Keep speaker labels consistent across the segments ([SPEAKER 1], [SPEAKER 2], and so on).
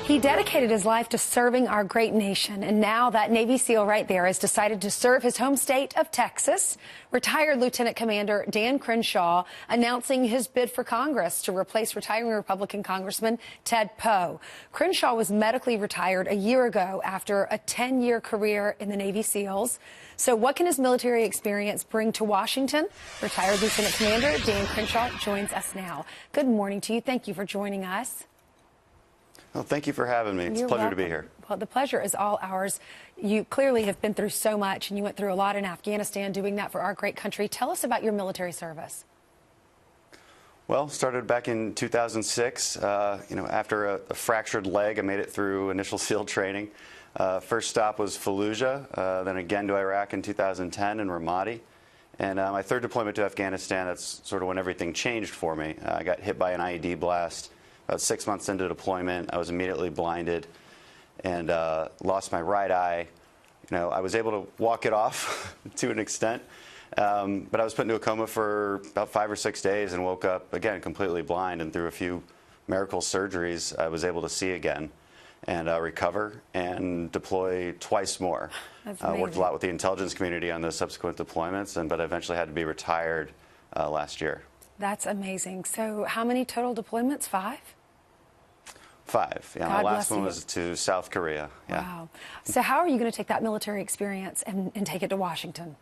[SPEAKER 1] He dedicated his life to serving our great nation, and now that Navy SEAL right there has decided to serve his home state of Texas. Retired Lieutenant Commander Dan Crenshaw announcing his bid for Congress to replace retiring Republican Congressman Ted Poe. Crenshaw was medically retired a year ago after a 10-year career in the Navy SEALs. So what can his military experience bring to Washington? Retired Lieutenant Commander Dan Crenshaw joins us now. Good morning to you. Thank you for joining us.
[SPEAKER 2] Well, thank you for having me. It's a pleasure to be here.
[SPEAKER 1] Well, the pleasure is all ours. You clearly have been through so much, and you went through a lot in Afghanistan doing that for our great country. Tell us about your military service.
[SPEAKER 2] Well, started back in 2006. After a fractured leg, I made it through initial SEAL training. First stop was Fallujah, then again to Iraq in 2010 in Ramadi. And my third deployment to Afghanistan, that's sort of when everything changed for me. I got hit by an IED blast. About 6 months into deployment, I was immediately blinded and lost my right eye. I was able to walk it off to an extent, but I was put into a coma for about 5 or 6 days and woke up again completely blind. And through a few miracle surgeries, I was able to see again and recover and deploy twice more. I worked a lot with the intelligence community on those subsequent deployments, but I eventually had to be retired last year.
[SPEAKER 1] That's amazing. So how many total deployments? 5?
[SPEAKER 2] 5. Yeah, my last one was to South Korea. Yeah.
[SPEAKER 1] Wow. So how are you going to take that military experience and take it to Washington?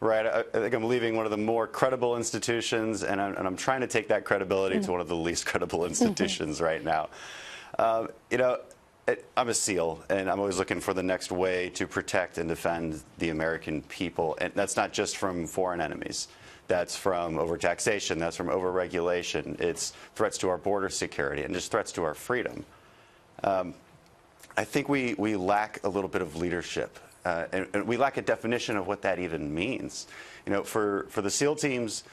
[SPEAKER 2] Right. I think I'm leaving one of the more credible institutions, and I'm trying to take that credibility to one of the least credible institutions right now. I'm a SEAL, and I'm always looking for the next way to protect and defend the American people. And that's not just from foreign enemies. That's from overtaxation. That's from overregulation. It's threats to our border security and just threats to our freedom. I think we lack a little bit of leadership, and we lack a definition of what that even means. For the SEAL teams,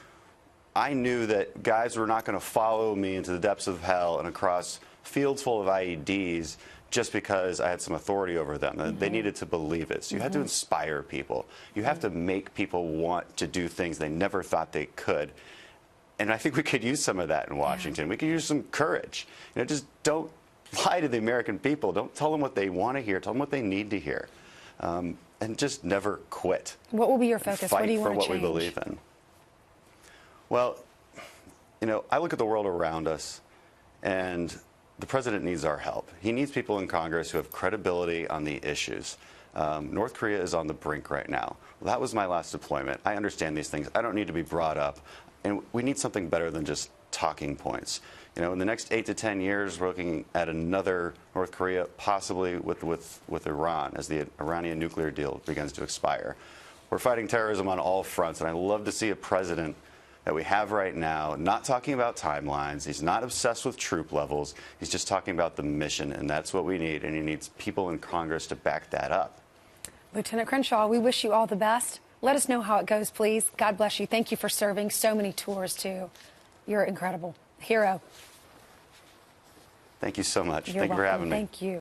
[SPEAKER 2] I knew that guys were not going to follow me into the depths of hell and across fields full of IEDs just because I had some authority over them. They needed to believe it. So you had to inspire people. You have to make people want to do things they never thought they could. And I think we could use some of that in Washington. We could use some courage. Just don't lie to the American people. Don't tell them what they want to hear. Tell them what they need to hear. And just never quit.
[SPEAKER 1] What will be your focus? What do you want to change?
[SPEAKER 2] Fight for what we believe in. Well, I look at the world around us, and the president needs our help. He needs people in Congress who have credibility on the issues. North Korea is on the brink right now. Well, that was my last deployment. I understand these things. I don't need to be brought up. And we need something better than just talking points. In the next 8 to 10 years, we're looking at another North Korea, possibly with Iran, as the Iranian nuclear deal begins to expire. We're fighting terrorism on all fronts, and I love to see a president that we have right now not talking about timelines. He's not obsessed with troop levels. He's just talking about the mission, and that's what we need, and he needs people in Congress to back that up.
[SPEAKER 1] Lieutenant Crenshaw, we wish you all the best. Let us know how it goes, please. God bless you. Thank you for serving so many tours, too. You're incredible. Hero.
[SPEAKER 2] Thank you so much.
[SPEAKER 1] Thank you for having me. Thank you.